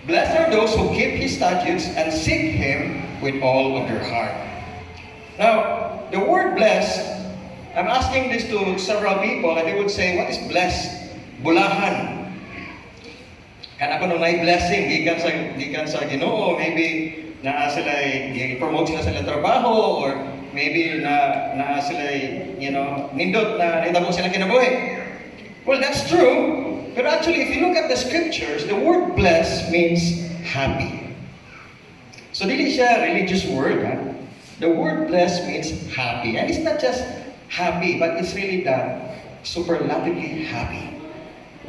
Blessed are those who keep His statutes and seek Him with all of their heart. Now, the word blessed, I'm asking this to several people and they would say, what is blessed? Bulahan. Kan ako nung may blessing, gikan sa Ginoo, maybe na sila i-promote sila sa ilang trabaho or maybe na sila nindot na naitabo sila kinabuhi. Well, that's true. But actually, if you look at the scriptures, the word blessed means happy. So dili siya religious word. The word blessed means happy. And it's not just happy, but it's really the superlatively happy.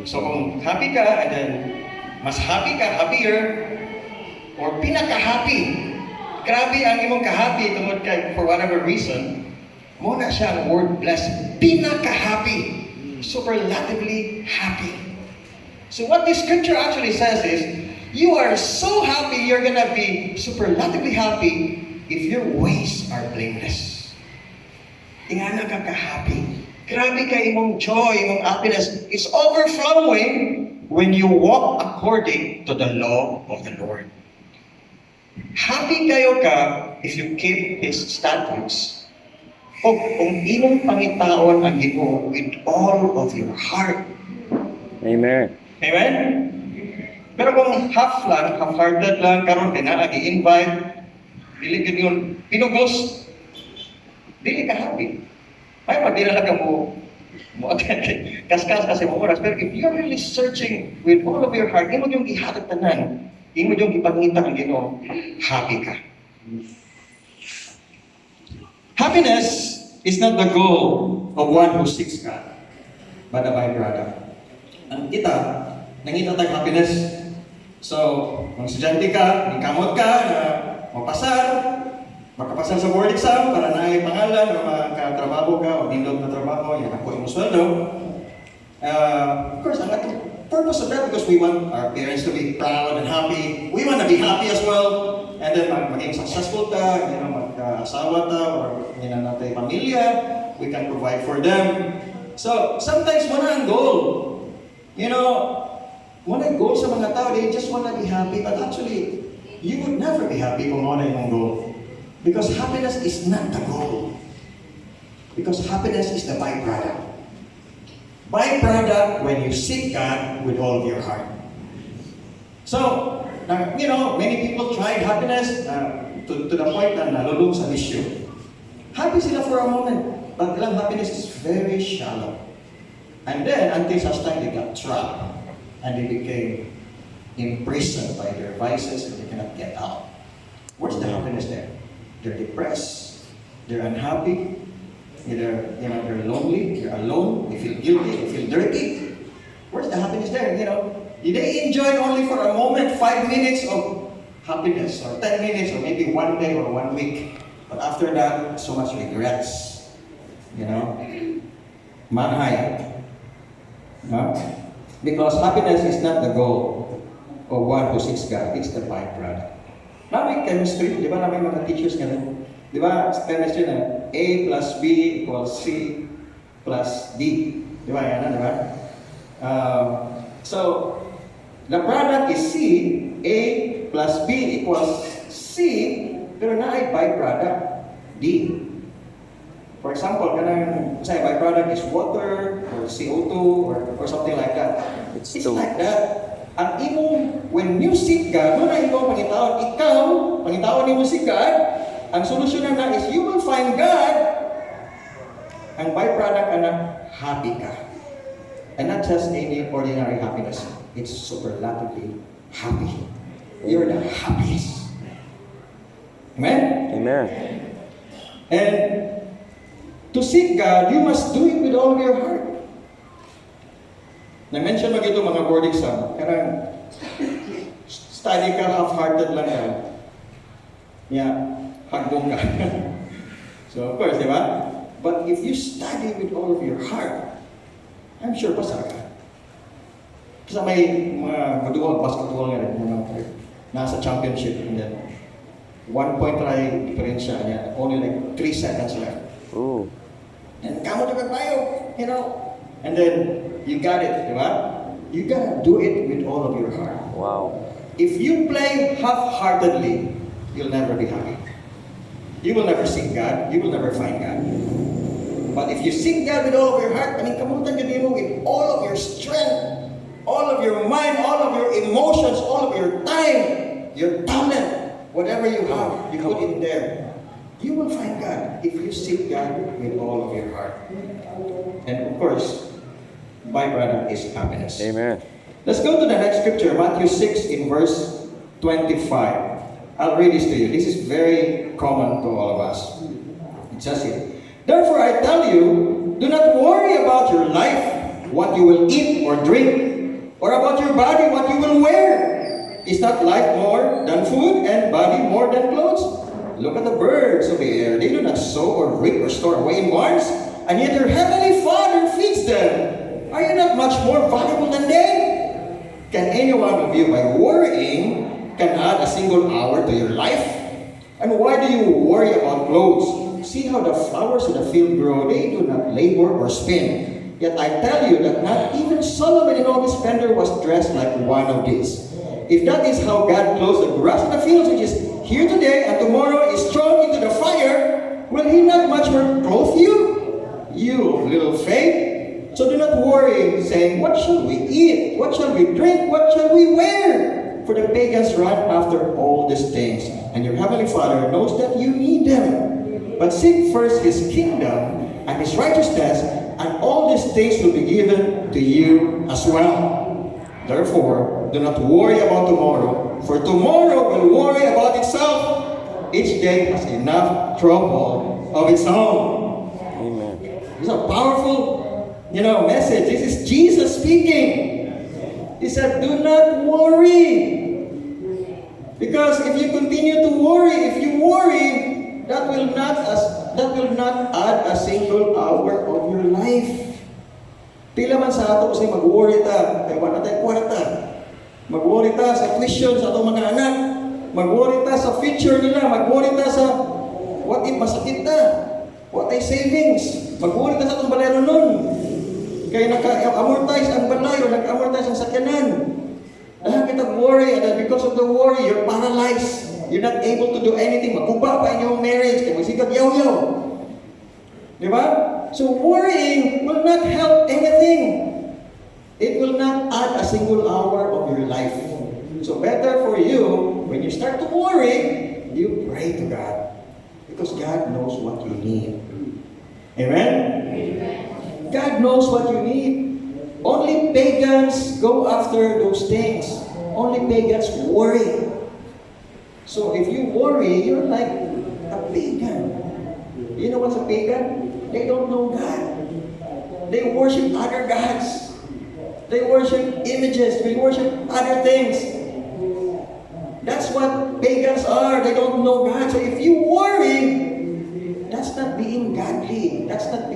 So kung happy ka, and then mas happy ka, happier, or pinaka-happy, grabe ang imong ka-happy tungod kay for whatever reason, muna siya ang word blessed. Pinaka-happy. Superlatively happy. So what this scripture actually says is, you are so happy, you're gonna be superlatively happy if your ways are blameless. Ingana ka ka-happy. Grabe ka imong joy, imong happiness is overflowing when you walk according to the law of the Lord. Happy kayo ka if you keep His statutes. O kung imong pangitaon ang Ginoo with all of your heart. Amen. Amen? Pero kung half-hearted lang, karon i-invite, dili gid yun, pinugos, dili ka happy. Ay, pag di na lang mo kaskas kasi mo oras. Pero if you're really searching with all of your heart, imo yung ihatag tanan, imo yung ipangita ang Ginoo, happy ka. Happiness is not the goal of one who seeks God, but a byproduct. Ang kita, nangita tayong happiness. So, kung estudyante ka, kamot ka, na mapasar, makapasar sa board exam, para na ay pangalan, o makatrabaho ka, o nindot na trabaho, yan ako yung sweldo. Of course, ang purpose of that, because we want our parents to be proud and happy. We want to be happy as well. And then, maging successful ka, mag-asawa ta, or natin pamilya, we can provide for them. So, sometimes muna ang goal. Muna ang goal sa mga tao, they just want to be happy, but actually, you would never be happy kung muna yung goal. Because happiness is not the goal. Because happiness is the byproduct. Byproduct when you seek God with all of your heart. So, many people tried happiness to the point na nalulung sa issue. Happy sila for a moment, but ilang happiness is very shallow. And then, until such time, they got trapped. And they became imprisoned by their vices and they cannot get out. Where's the happiness there? They're depressed. They're unhappy. They're lonely. They're alone. They feel guilty. They feel dirty. Where's the happiness there? They enjoy only for a moment, 5 minutes of happiness, or 10 minutes, or maybe 1 day or 1 week. But after that, so much regrets. Manhay. No? Because happiness is not the goal of one who seeks God. It's the byproduct. Namin chemistry, di ba namin mga teachers ganun? Di ba chemistry na A plus B equals C plus D. Di ba yan? Di ba? So, the product is C, A plus B equals C, pero na ay byproduct D. For example, say byproduct is water or CO2 or something like that. It's like that. Ang imong, when you seek God, muna ikaw pangitaon ni mo si God, ang solusyon na is you will find God. Ang byproduct happy ka. And not just any ordinary happiness. It's superlatively happy. You're the happiest. Amen? Amen. And to seek God, you must do it with all of your heart. Na-mention mag ito mga board exam, karang study ka, half-hearted lang ka. Hagbong ka. So of course, di ba? But if you study with all of your heart, I'm sure pasar ka. Kasi may mga maduwag basketball nga rin, nasa championship, and then 1 point try diferensya niya, only like 3 seconds left. Ooh. And kamu dapat tayo, and then you got it, di ba? You gotta do it with all of your heart. Wow. If you play half-heartedly, you'll never be happy. You will never seek God. You will never find God. But if you seek God with all of your heart, kamutan ka mo with all of your strength, all of your mind, all of your emotions, all of your time, your talent, whatever you have, you put in there. You will find God if you seek God with all of your heart. And of course, byproduct is happiness. Amen. Let's go to the next scripture, Matthew 6 in verse 25. I'll read this to you. This is very common to all of us. It says here, "Therefore I tell you, do not worry about your life, what you will eat or drink, or about your body, what you will wear. Is not life more than food, and body more than clothes? Look at the birds of the air. They do not sow or reap or store away in barns, and yet your heavenly Father feeds them. Are you not much more valuable than they? Can any one of you, by worrying, can add a single hour to your life? And why do you worry about clothes? See how the flowers of the field grow. They do not labor or spin. Yet I tell you that not even Solomon in all his splendor was dressed like one of these. If that is how God clothes the grass of the fields, which is here today and tomorrow is thrown into the fire, will He not much more clothe you? You of little faith. So do not worry, saying, what shall we eat? What shall we drink? What shall we wear? For the pagans run after all these things, and your heavenly Father knows that you need them. But seek first His kingdom and His righteousness, and all these things will be given to you as well. Therefore, do not worry about tomorrow, for tomorrow will worry about itself. Each day has enough trouble of its own." Amen. It's a powerful, message. This is Jesus speaking. He said, "Do not worry." Because if you continue to worry, that will not add a single hour of your life. Pila man sa ato kasi mag-worry ta, kay wala tayo kwarta. Mag-worry ta sa tuition sa atong mga anak. Mag-worry ta sa future nila. Mag-worry ta sa what if masakit ta. What ay savings. Mag-worry ta sa atong balero nun. Kaya naka-amortize ang balay o naka-amortize ang sakyanan. Dahil kita worry, and because of the worry, you're paralyzed. You're not able to do anything. Magkuba pa inyong marriage. Kaya magsikat yaw-yaw. Di ba? So worrying will not help anything. It will not add a single hour of your life. So better for you, when you start to worry, you pray to God. Because God knows what you need. Amen? God knows what you need. Only pagans go after those things. Only pagans worry. So if you worry, you're like a pagan. You know what's a pagan? They don't know God. They worship other gods. They worship images. They worship other things. That's what pagans are. They don't know God. So if you worry, that's not being godly. That's not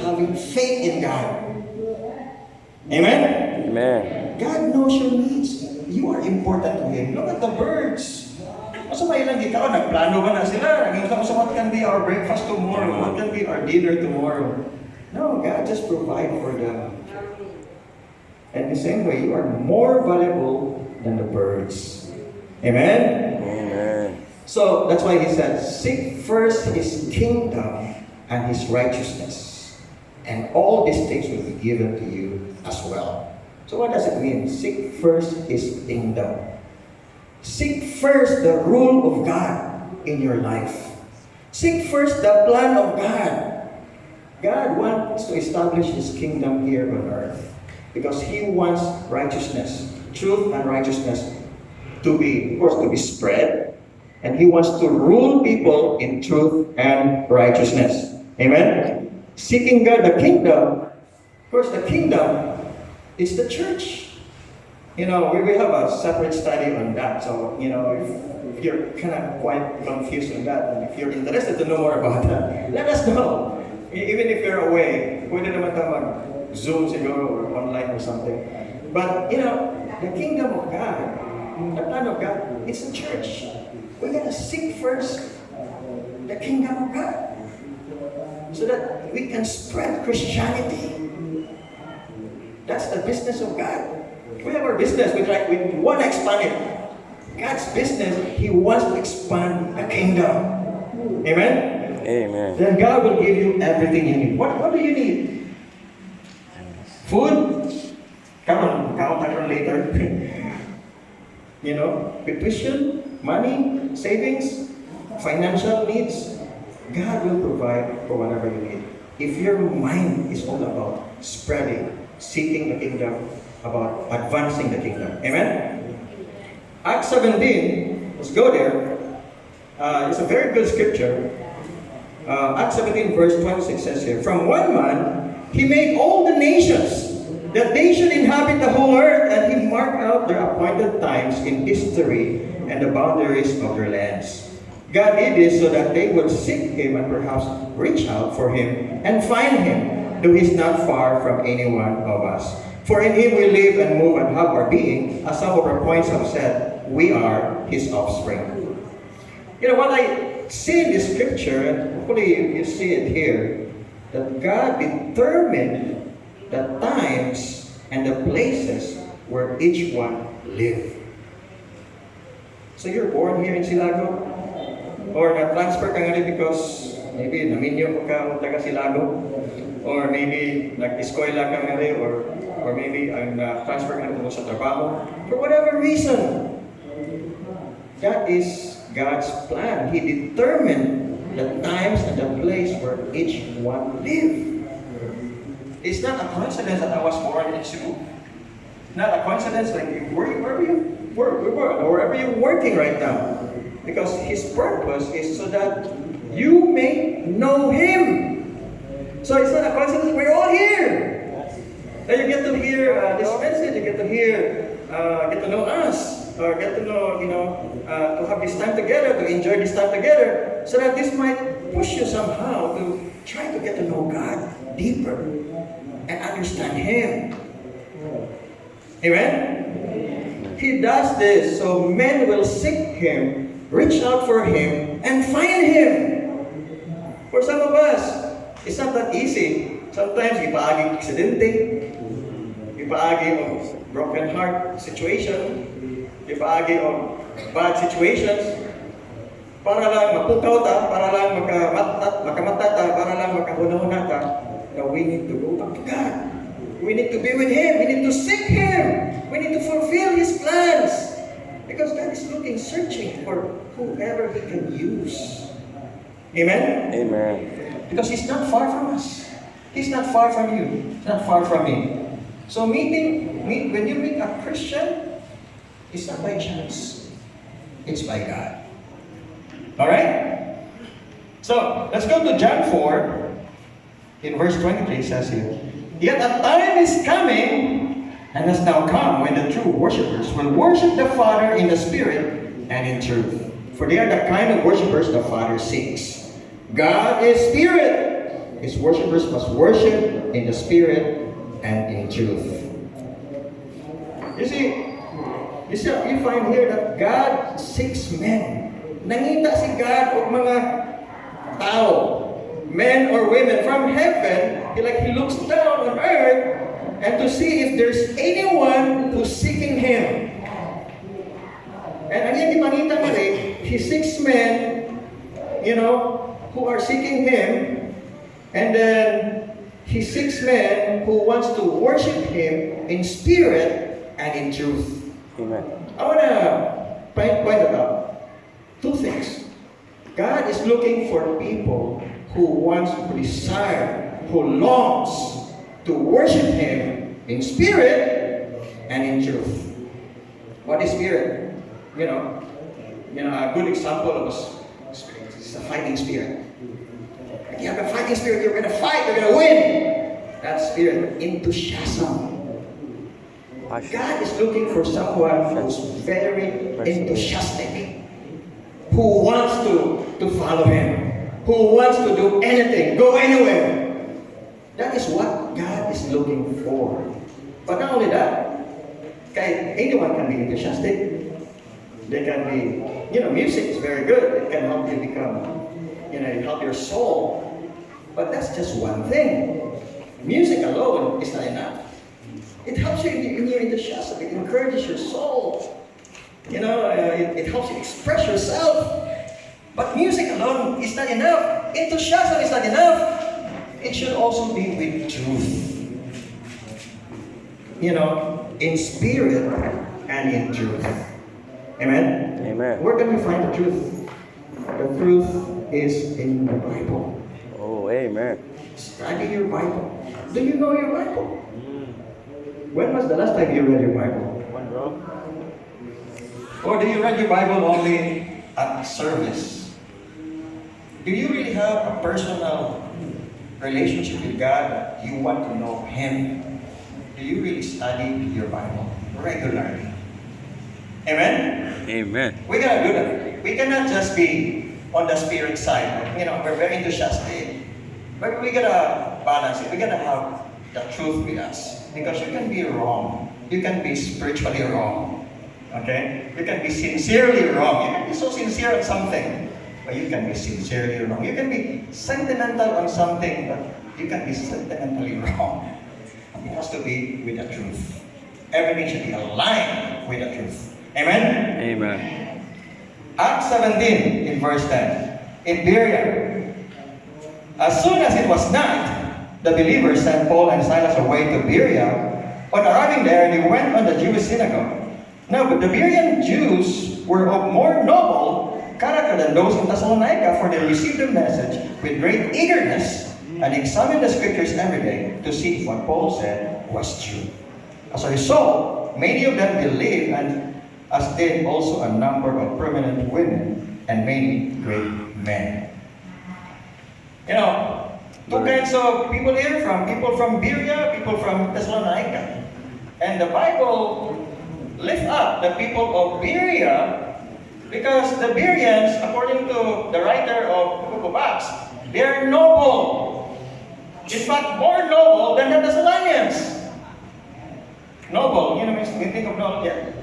having faith in God. Amen? Amen. God knows your needs. You are important to Him. Look at the birds. Masa may ilang ikaw, nagplano ba na sila? So what can be our breakfast tomorrow? What can be our dinner tomorrow? No, God just provide for them. And the same way, you are more valuable than the birds. Amen? Amen. So that's why He said, seek first His kingdom and His righteousness, and all these things will be given to you as well. So what does it mean? Seek first His kingdom. Seek first the rule of God in your life. Seek first the plan of God. God wants to establish His kingdom here on earth because He wants righteousness, truth and righteousness to be spread, and He wants to rule people in truth and righteousness. Amen? Seeking God the kingdom, of course the kingdom is the church. We have a separate study on that. So, if you're kind of quite confused on that, and if you're interested to know more about that, let us know. Even if you're away, pwede naman ka mag-Zoom siguro or online or something. But, the kingdom of God, the plan of God, it's the church. We're going to seek first the kingdom of God so that we can spread Christianity. That's the business of God. We have our business. We want to expand it. God's business, He wants to expand the kingdom. Amen? Amen. Then God will give you everything you need. What do you need? Food? Come on, count that one later. You know, tuition, money, savings, financial needs. God will provide for whatever you need. If your mind is all about spreading, seeking the kingdom, about advancing the kingdom. Amen? Acts 17, let's go there. It's a very good scripture. Acts 17 verse 26 says here, from one man, He made all the nations, that they should inhabit the whole earth, and He marked out their appointed times in history and the boundaries of their lands. God did this so that they would seek Him and perhaps reach out for Him and find Him, though He's not far from any one of us. For in Him we live and move and have our being, as some of our points have said, we are His offspring. You know, what I see in this scripture, and hopefully you see it here, that God determined the times and the places where each one lived. So you're born here in Silago? Or na-transfer ka nga rin because maybe naminyo mo ka o taga Silago? Or maybe nag-eskwela ka nga rin, or maybe na-transfer ka rin mo sa trabaho. For whatever reason, that is God's plan. He determined the times and the place where each one lived. It's not a coincidence that I was born in Cebu. Not a coincidence like wherever you work, or wherever you're working right now. Because His purpose is so that you may know Him. So it's not a coincidence, we're all here. Now you get to hear this message, you get to know us, or get to know, to have this time together, to enjoy this time together, so that this might push you somehow to try to get to know God deeper and understand Him. Amen? He does this so men will seek Him, reach out for Him, and find Him. For some of us, it's not that easy. Sometimes, ipaagi aksidente, ipaagi of broken heart situation, ipaagi of bad situations, para lang mapukaw ta, para lang makamata ta, para lang makahuna-huna ta. Now we need to go back to God. We need to be with Him. We need to seek Him. We need to fulfill His plans. Because God is looking, searching for whoever He can use. Amen? Amen. Because He's not far from us. He's not far from you. He's not far from me. So when you meet a Christian, it's not by chance. It's by God. Alright? So, let's go to John 4. In verse 23, it says here, yet a time is coming, and has now come, when the true worshippers will worship the Father in the Spirit and in truth. For they are the kind of worshippers the Father seeks. God is Spirit. His worshippers must worship in the Spirit and in truth. You find here that God seeks men. Nangita si God o mga tao, men or women from heaven. He looks down on earth and to see if there's anyone who's seeking Him. And again, ipanita nga rin, He seeks men, who are seeking Him, and then He seeks men who wants to worship Him in spirit and in truth. Amen. I want to point out two things. God is looking for people who wants, who desire, who longs to worship Him in spirit and in truth. What is spirit? A good example of a spirit is a fighting spirit. If you have a fighting spirit, you're going to fight, you're going to win. That spirit, enthusiasm. God is looking for someone who's very enthusiastic, who wants to follow Him, who wants to do anything, go anywhere. That is what God is looking for. But not only that, anyone can be enthusiastic. They can be, music is very good. It can help you become, help your soul. But that's just one thing. Music alone is not enough. It helps you in your enthusiasm. It encourages your soul. It helps you express yourself. But music alone is not enough. Enthusiasm is not enough. It should also be with truth. In spirit and in truth. Amen? Amen. Where can we find the truth? The truth is in the Bible. Oh, amen. Study your Bible. Do you know your Bible? When was the last time you read your Bible? Or do you read your Bible only at service? Do you really have a personal relationship with God? You want to know Him? Do you really study your Bible regularly? Amen? Amen. We gotta do that. We cannot just be on the spirit side. We're very enthusiastic. But we gotta balance it. We gotta have the truth with us. Because you can be wrong. You can be spiritually wrong. Okay? You can be sincerely wrong. You can be so sincere on something, but you can be sincerely wrong. You can be sentimental on something, but you can be sentimentally wrong. It has to be with the truth. Everything should be aligned with the truth. Amen? Amen. Acts 17 in verse 10. In Berea, as soon as it was night, the believers sent Paul and Silas away to Berea. On arriving there, they went on the Jewish synagogue. Now, but the Berean Jews were of more noble character than those in Thessalonica, for they received the message with great eagerness and examined the scriptures every day to see if what Paul said was true. As a result, many of them believed, and as did also a number of prominent women and many great men. Two kinds of people here, people from Berea, people from Thessalonica. And the Bible lift up the people of Berea because the Bereans, according to the writer of the book of Acts, they are noble. In fact, more noble than the Thessalonians. Noble, we think of noble, yeah.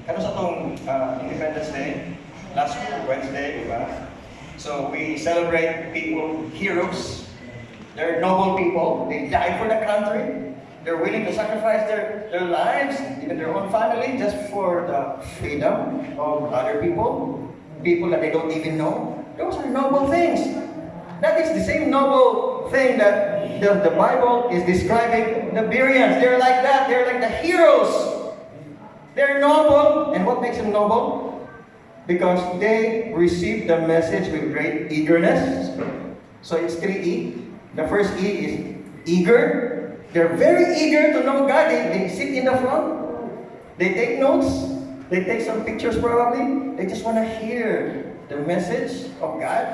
Kano sa itong Independence Day, last Wednesday, diba? So we celebrate people, heroes. They're noble people. They died for the country. They're willing to sacrifice their lives, even their own family, just for the freedom of other people that they don't even know. Those are noble things. That is the same noble thing that the Bible is describing the Bereans. They're like that. They're like the heroes. They're noble. And what makes them noble? Because they received the message with great eagerness. So it's 3E. The first E is eager. They're very eager to know God. They sit in the front. They take notes. They take some pictures probably. They just want to hear the message of God.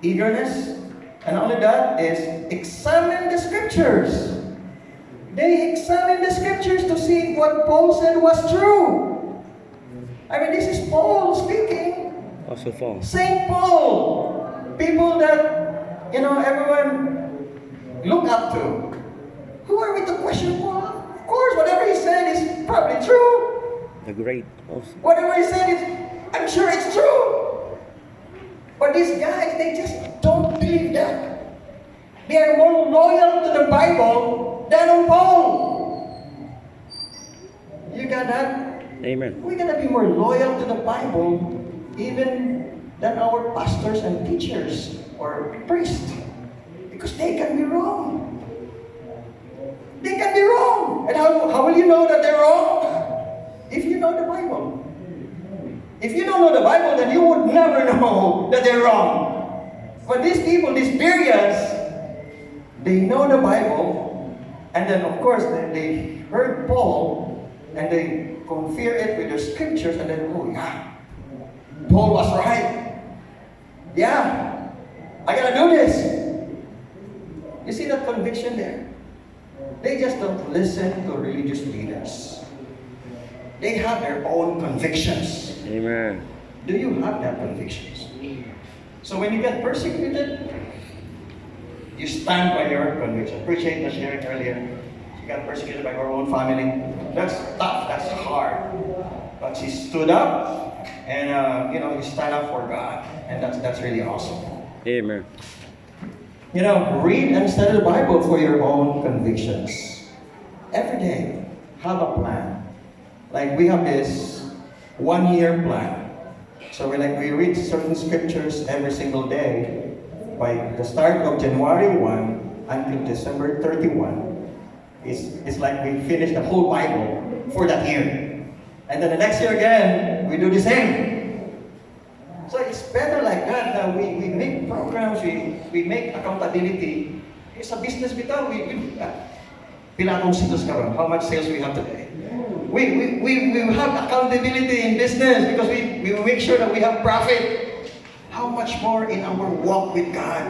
Eagerness. And only that is examine the scriptures. They examine the scriptures to see what Paul said was true. I mean, this is Paul speaking. Also false. Saint Paul. People that everyone look up to. Who are we to question Paul? Of course, whatever he said is probably true. The great also. Whatever he said is, I'm sure it's true. But these guys, they just don't believe that. They are more loyal to the Bible than on Paul. You got that? Amen. We're gonna be more loyal to the Bible even than our pastors and teachers or priests. Because they can be wrong. They can be wrong. And how will you know that they're wrong? If you know the Bible. If you don't know the Bible, then you would never know that they're wrong. But these people, these Bereans, they know the Bible, and then of course they heard Paul, and they compare it with the scriptures, and then, oh yeah, Paul was right. Yeah, I gotta do this. You see that conviction there? They just don't listen to religious leaders. They have their own convictions. Amen. Do you have that convictions? So when you get persecuted, you stand by your conviction. Appreciate the sharing earlier. She got persecuted by her own family. That's tough. That's hard. But she stood up, and you stand up for God, and that's really awesome. Amen. Read and study the Bible for your own convictions. every day have a plan. Like we have this 1 year plan. So we read certain scriptures every single day. By the start of January 1 until December 31, it's like we finish the whole Bible for that year. And then the next year again, we do the same. So it's better like that. We make programs, we make accountability. It's a business bitaw. Pila akong sales karon? How much sales we have today? We have accountability in business because we make sure that we have profit. How much more in our walk with God?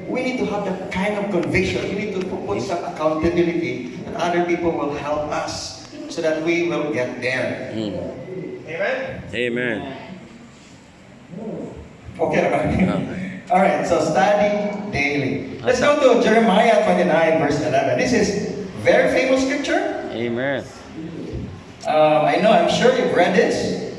We need to have that kind of conviction. We need to put some accountability that other people will help us so that we will get there. Amen? Amen. Okay, all right, so study daily. Let's go to Jeremiah 29, verse 11. This is very famous scripture. Amen. I'm sure you've read this.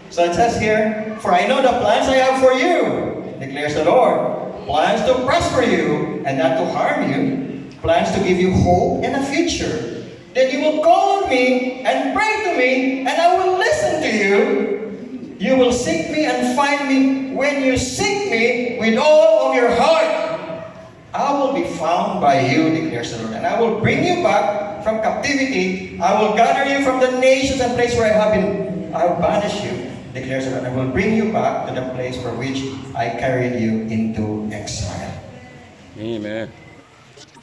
So it says here, "For I know the plans I have for you, declares the Lord. Plans to prosper you and not to harm you. Plans to give you hope and a future. Then you will call on me and pray to me, and I will listen to you. You will seek me and find me when you seek me with all of your heart. I will be found by you, declares the Lord, and I will bring you back from captivity. I will gather you from the nations and place where I have banished you, declares the Lord. I will bring you back to the place for which I carried you into exile." Amen.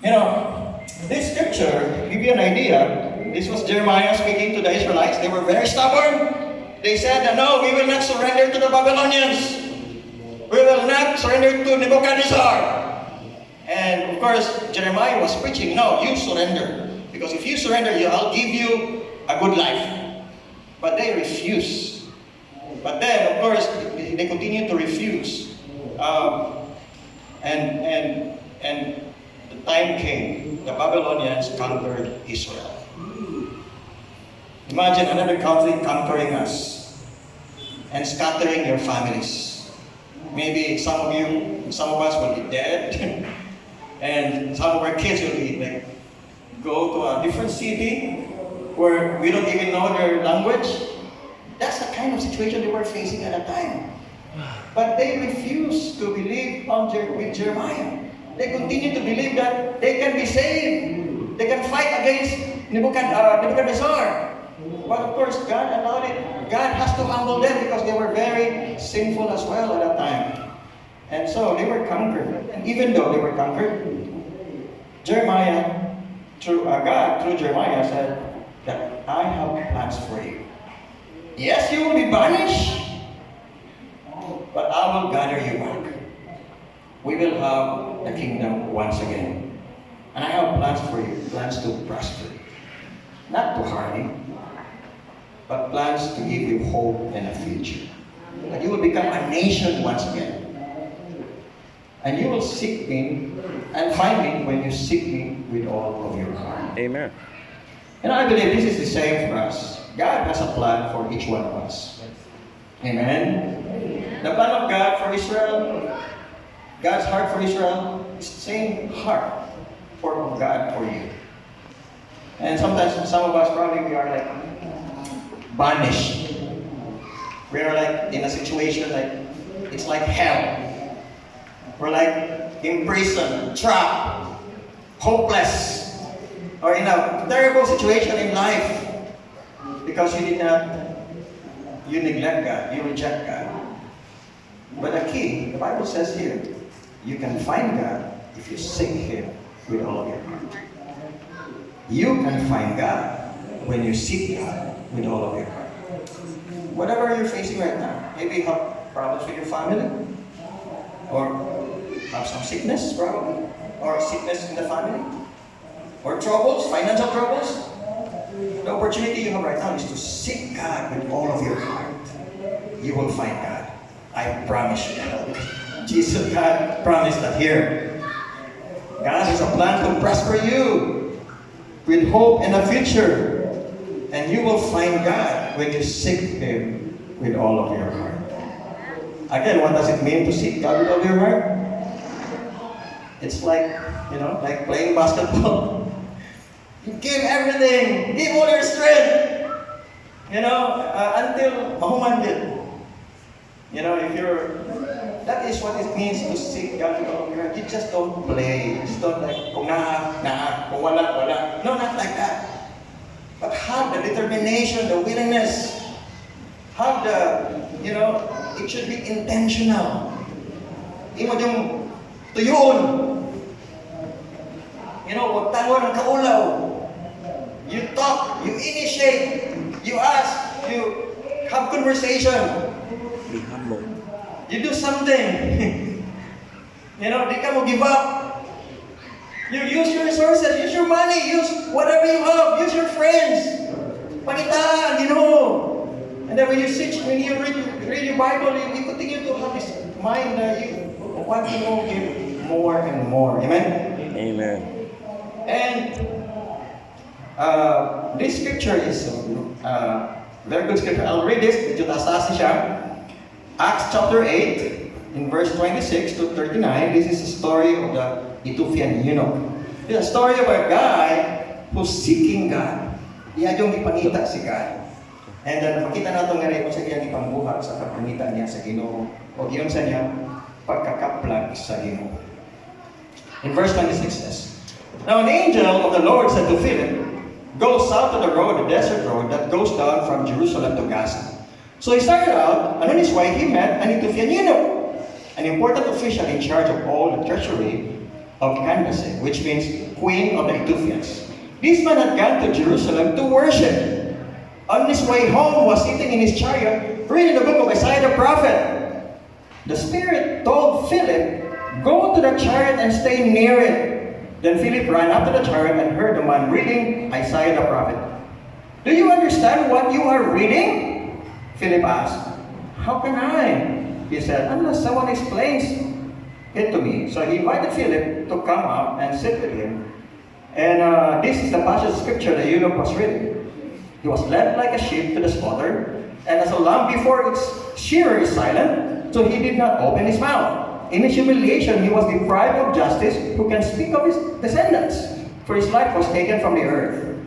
You know, this scripture, give you an idea, this was Jeremiah speaking to the Israelites. They were very stubborn. They said, "No, we will not surrender to the Babylonians. We will not surrender to Nebuchadnezzar." And of course, Jeremiah was preaching, "No, you surrender. Because if you surrender, I'll give you a good life." But they refused. But then, of course, they continued to refuse. And the time came, the Babylonians conquered Israel. Imagine another country conquering us and scattering your families. Maybe some of us will be dead, and some of our kids will be go to a different city where we don't even know their language. That's the kind of situation they were facing at that time. But they refused to believe with Jeremiah. They continue to believe that they can be saved. They can fight against Nebuchadnezzar. But of course, God allowed it. God has to humble them because they were very sinful as well at that time. And so they were conquered. And even though they were conquered, God, through Jeremiah, said that I have plans for you. Yes, you will be banished, but I will gather you back. We will have the kingdom once again. And I have plans for you, plans to prosper, not to harm you, but plans to give you hope and a future. That you will become a nation once again. And you will seek me and find me when you seek me with all of your heart. Amen. And I believe this is the same for us. God has a plan for each one of us. Amen. The plan of God for Israel, God's heart for Israel, is the same heart of God for you. And sometimes some of us probably we are like banished. We are like in a situation it's like hell. We're like in prison, trapped, hopeless, or in a terrible situation in life because you neglect God, you reject God. But the key, the Bible says here, you can find God if you seek Him with all of your heart. You can find God when you seek God with all of your heart. Whatever you're facing right now, maybe you have problems with your family, or have some sickness probably, or sickness in the family, or troubles, financial troubles. The opportunity you have right now is to seek God with all of your heart. You will find God. I promise you that. Jesus, God promised that here. God has a plan to prosper you with hope and a future. And you will find God when you seek Him with all of your heart. Again, what does it mean to seek God with all your heart? It's like playing basketball. Give everything. Give all your strength. Until mahuman din. If you're, that is what it means to seek God with all of your heart. You just don't play. You just don't like, kung kung wala. No, not like that. But have the determination, the willingness. Have it should be intentional. Imo yung tuyon. Huwag tangon ang kaulaw. You talk, you initiate, you ask, you have conversation. Be humble. You do something. Di ka mo give up. You use your resources, use your money, use whatever you have, use your friends. Panitaan, And then when you read your Bible, you continue to have this mind that you want to give more and more. Amen? Amen. And this scripture is very good scripture. I'll read this. Medyo taas siya. Acts chapter 8, in verse 26 to 39, this is the story of the Ethiopian eunuch. It's a story of a guy who's seeking God. Iya yung ipangita si God. And then, makita natin nga rin kung sa iyang ipangbuhat sa pagpangita niya sa Ginoo. O yun sa niya, pagkakaplag sa Ginoo. In verse 26 says, Now an angel of the Lord said to Philip, Go south to the road, the desert road that goes down from Jerusalem to Gaza. So he started out, and on his way he met an Ethiopian eunuch, an important official in charge of all the treasury of Candace, which means Queen of the Ethiopians. This man had gone to Jerusalem to worship. On his way home, was sitting in his chariot, reading the book of Isaiah the prophet. The Spirit told Philip, Go to the chariot and stay near it. Then Philip ran up to the chariot and heard the man reading Isaiah the prophet. Do you understand what you are reading? Philip asked. How can I? He said, unless someone explains it to me. So he invited Philip to come up and sit with him. And this is the passage of scripture the eunuch was reading. He was led like a sheep to the slaughter, and as a lamb before its shearer is silent, so he did not open his mouth. In his humiliation, he was deprived of justice, who can speak of his descendants, for his life was taken from the earth.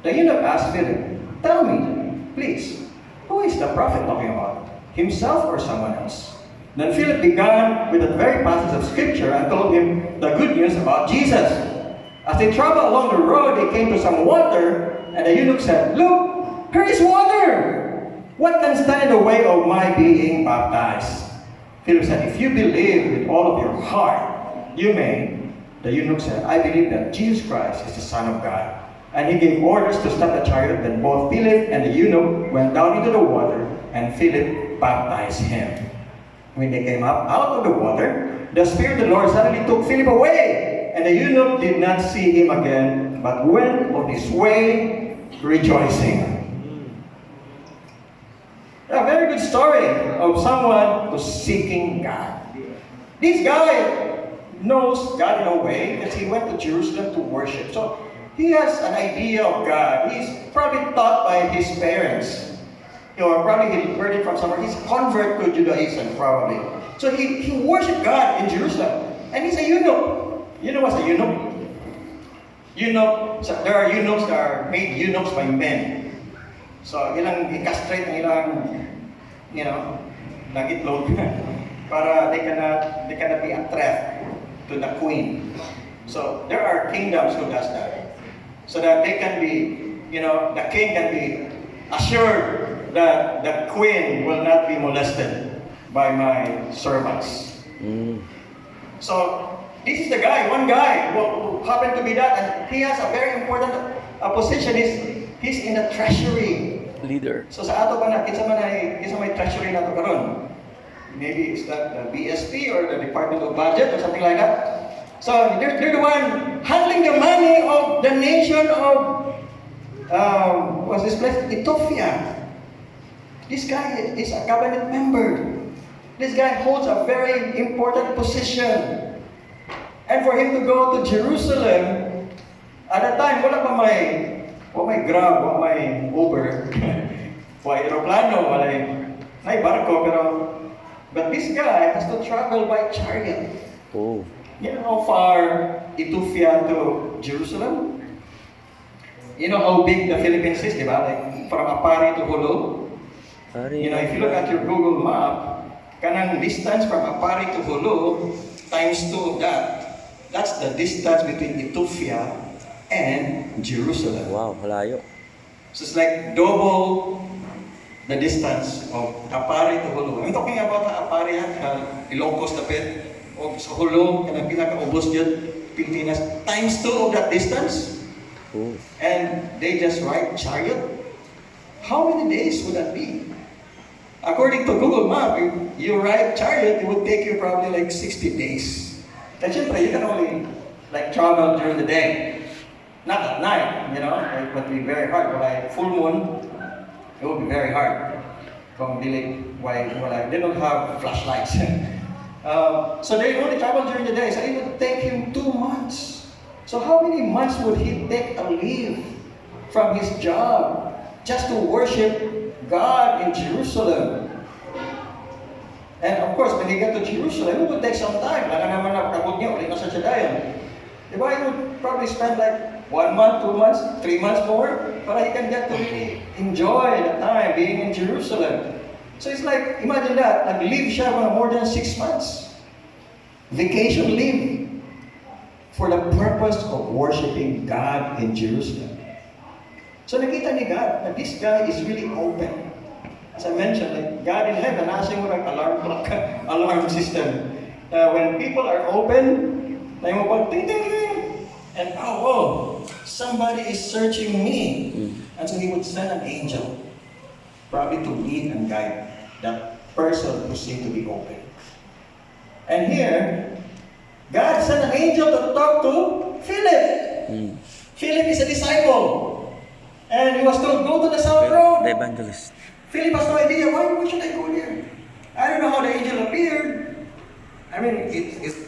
The eunuch asked Philip, Tell me, please, who is the prophet talking about? Himself or someone else? Then Philip began with that very passage of scripture and told him the good news about Jesus. As they traveled along the road, they came to some water, and the eunuch said, Look, here is water! What can stand in the way of my being baptized? Philip said, If you believe with all of your heart, you may. The eunuch said, I believe that Jesus Christ is the Son of God. And he gave orders to stop the chariot. Then both Philip and the eunuch went down into the water, and Philip baptized him. When they came up out of the water, the Spirit of the Lord suddenly took Philip away, and the eunuch did not see him again, but went on his way rejoicing. A very good story of someone who's seeking God. This guy knows God in a way because he went to Jerusalem to worship. So he has an idea of God. He's probably taught by his parents. Or probably he heard it from somewhere. He's convert to Judaism, probably. So he worshiped God in Jerusalem. And he's a eunuch. You know what's a eunuch? There are eunuchs that are made eunuchs by men. So ilang i-castrate ang ilang, nag-itlog para they cannot be a threat to the queen. So there are kingdoms who does that. So that they can be, the king can be assured that the queen will not be molested by my servants. So this is the guy, one guy who happened to be that, and he has a very important position. He's in the treasury. Leader. So sa ato ba na, kinsa may treasury na to karon? Maybe it's that the BSP or the Department of Budget or something like that. So they're the one handling the money of the nation of what's this place? Ethiopia. This guy is a cabinet member. This guy holds a very important position. And for him to go to Jerusalem, at that time, wala may Grab, wala may Uber, wala aeroplano, wala may barko, but this guy has to travel by chariot. Oh. You know how far Ethiopia to Jerusalem? You know how big the Philippines is, di ba? Like, from Apari to Hulu. You know, if you look at your Google map, kanang distance from Apari to Hulu, times 2 of that, that's the distance between Ethiopia and Jerusalem. Wow, malayo. So it's like double the distance of Apari to Hulu. I'm talking about Apari, Ilocos, Tapet, o sa Hulu, kanang pinaka-ubos dyan, Pilipinas, times 2 of that distance. Oh. And they just ride chariot. How many days would that be? According to Google Map, if you ride chariot, it would take you probably like 60 days. And syempre, you can only like travel during the day, not at night, you know, it would be very hard. But like full moon, it would be very hard. Kung why they don't have flashlights. So they only travel during the day, so it would take him 2 months. So how many months would he take a leave from his job just to worship God in Jerusalem? And of course, when he got to Jerusalem, it would take some time. Laka naman na kabog niya, ulit na sa Jadayan. Diba, he would probably spend like 1 month, 2 months, 3 months more, but he can get to really enjoy the time being in Jerusalem. So it's like, imagine that, nag-leave siya more than 6 months. Vacation leave for the purpose of worshiping God in Jerusalem. So nakita ni God that this guy is really open. As I mentioned, like God in heaven, nasa yung alarm clock, alarm system. When people are open, na yung pag ting ting ting, and oh, somebody is searching me. And so he would send an angel, probably to lead and guide that person who seemed to be open. And here, God sent an angel to talk to Philip. Philip is a disciple. And he was told, go to the south road. The evangelist. Philip has no idea, why should I go there? I don't know how the angel appeared. I mean,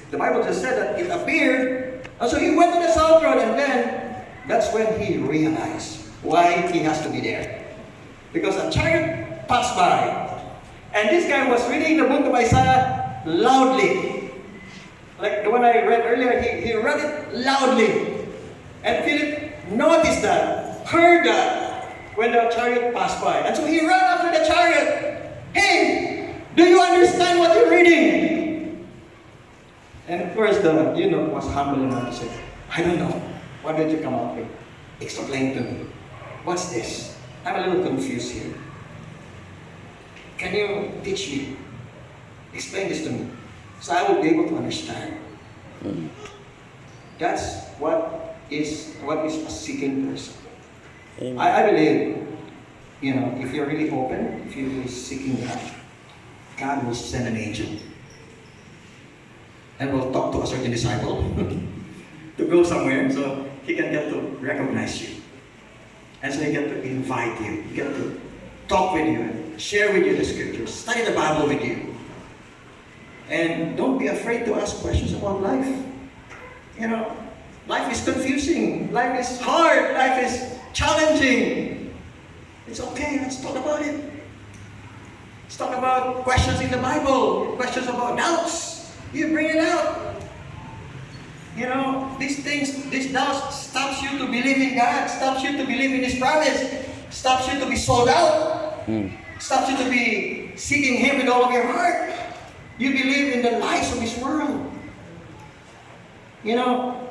the Bible just said that it appeared. And so he went to the south road, and then that's when he realized why he has to be there. Because a chariot passed by. And this guy was reading the book of Isaiah loudly. Like the one I read earlier, he read it loudly. And Philip noticed that, heard that, when the chariot passed by. And so he ran after the chariot. Hey, do you understand what you're reading? And of course, the eunuch was humble enough to say, I don't know. What did you come up with? Explain to me. What's this? I'm a little confused here. Can you teach me? Explain this to me, so I will be able to understand. That's what is a seeking person. I believe, you know, if you're really open, if you're really seeking God, God will send an angel and will talk to a certain disciple to go somewhere so he can get to recognize you. And so he get to invite you, he get to talk with you, share with you the scriptures, study the Bible with you. And don't be afraid to ask questions about life. You know, life is confusing, life is hard, life is challenging. It's okay, let's talk about it. Let's talk about questions in the Bible, questions about doubts. You bring it out. You know, these things, these doubts stops you to believe in God, stops you to believe in His promise, stops you to be sold out, stops you to be seeking Him with all of your heart. You believe in the lies of this world. You know,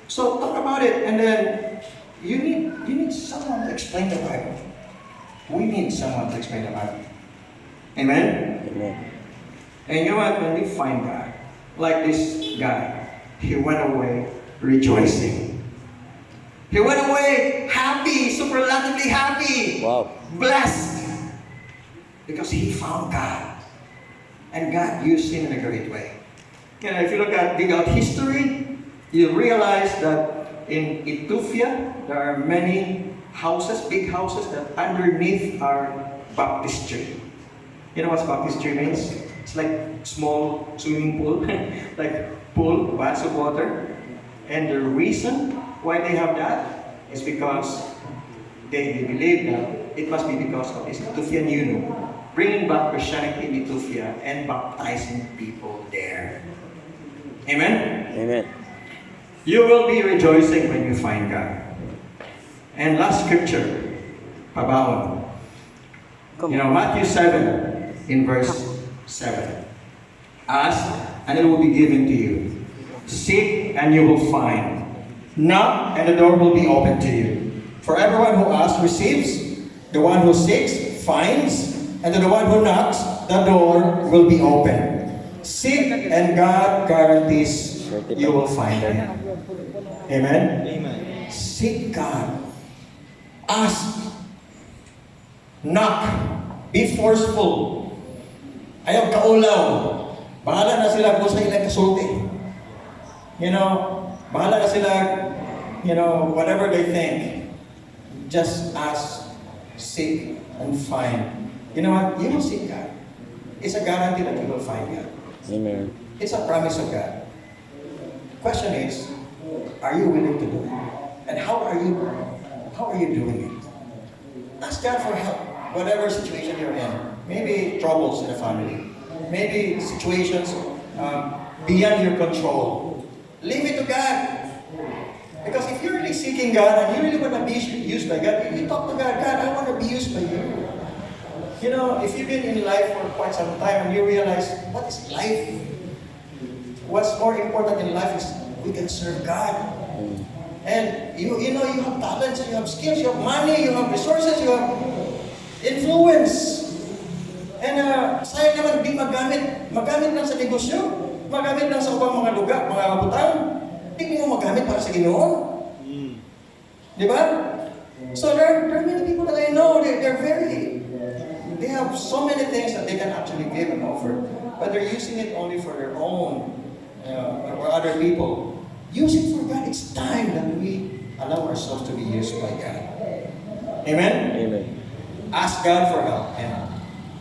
so talk about it, and then you need someone to explain the Bible. We need someone to explain the Bible. Amen? Amen. And you know what? When we find God, like this guy, he went away rejoicing. He went away happy, superlatively happy. Wow. Blessed. Because he found God. And God used him in a great way. You know, if you dig out history, you realize that in Ethiopia, there are many houses, big houses, that underneath are baptistry. You know what baptistry means? It's like small swimming pool, like pool, baths of water. And the reason why they have that is because they believe that it must be because of this Ethiopian eunuch bringing back Christianity in Ethiopia and baptizing people there. Amen? Amen. You will be rejoicing when you find God. And last scripture, pabaon. You know, Matthew 7, in verse 7. Ask, and it will be given to you. Seek, and you will find. Knock, and the door will be opened to you. For everyone who asks receives, the one who seeks finds, and to the one who knocks, the door will be open. Seek, and God guarantees you will find Him. Amen? Amen. Seek God. Ask. Knock. Be forceful. Ayaw kaulaw. Bahala na sila kung sa ilang kasulti. You know, bahala na sila, you know, whatever they think. Just ask, seek, and find. You know what? You will seek God. It's a guarantee that you will find God. Amen. It's a promise of God. The question is, are you willing to do it? And how are you doing it? Ask God for help. Whatever situation you're in. Maybe troubles in the family. Maybe situations beyond your control. Leave it to God. Because if you're really seeking God and you really want to be used by God, you talk to God, God, I want to be used by you. You know, if you've been in life for quite some time and you realize, what is life? What's more important in life is we can serve God. And you know, you have talents, you have skills, you have money, you have resources, you have influence. And sayang naman di magamit lang sa negosyo, magamit lang sa ubang mga lugar, mga kabutang. Hindi mo magamit para sa Ginoo. Di ba? So there are many people that I know, they have so many things that they can actually give and offer, but they're using it only for their own, or other people. Use it for God. It's time that we allow ourselves to be used by God. Amen? Amen. Ask God for help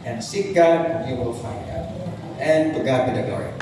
and seek God, and you will find God. And to God be the glory.